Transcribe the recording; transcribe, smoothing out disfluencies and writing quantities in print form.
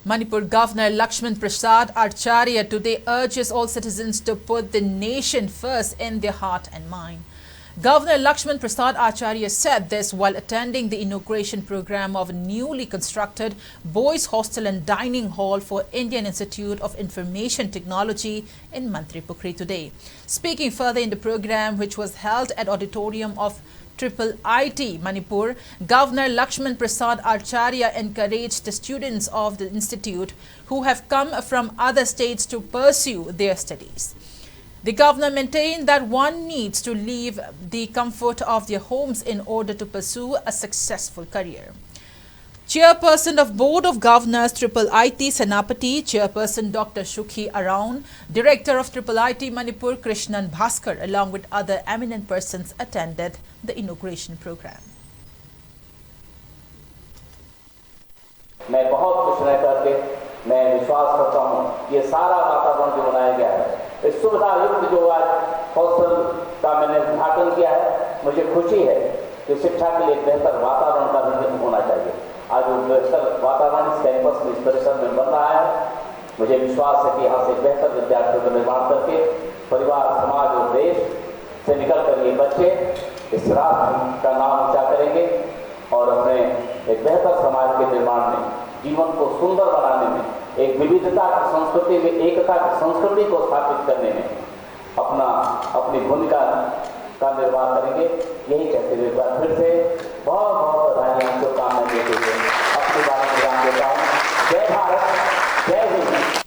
Manipur Governor Lakshman Prasad Acharya today urges all citizens to put the nation first in their heart and mind. Governor Lakshman Prasad Acharya said this while attending the inauguration program of a newly constructed boys' hostel and dining hall for Indian Institute of Information Technology in Mantripukri today. Speaking further in the program, which was held at auditorium of IIT Manipur, Governor Lakshman Prasad Acharya encouraged the students of the institute who have come from other states to pursue their studies. The governor maintained that one needs to leave the comfort of their homes in order to pursue a successful career. Chairperson of Board of Governors IIT Senapati, Chairperson Dr. Shukhi Araun, Director of IIT Manipur Krishnan Bhaskar, along with other eminent persons attended the inauguration program. मैं बहुत खुश रह करके मैं विश्वास करता हूँ ये सारा वातावरण जो बनाया गया है इस सुविधा युक्त जो आज हॉस्टल का मैंने उद्घाटन किया है मुझे खुशी है कि शिक्षा के लिए बेहतर वातावरण का निर्माण होना चाहिए। आज वो बेहतर वातावरण इस कैंपस में इस परिसर में बन रहा है। मुझे विश्वास है कि यहाँ से बेहतर विद्यार्थियों का निर्माण करके परिवार समाज और देश से निकल कर ये बच्चे इस राष्ट्र का नाम ऊंचा करेंगे और अपने एक बेहतर समाज के निर्माण में जीवन को सुंदर बनाने में एक विविधता की संस्कृति में एकता की संस्कृति को स्थापित करने में अपनी भूमिका का निर्वाह करेंगे। यही कहते हुए एक बार फिर से बहुत बहुत बधाई शुभकामनाएं देते हुए अपनी बात को जान देता हूँ। जय भारत, जय हिंद।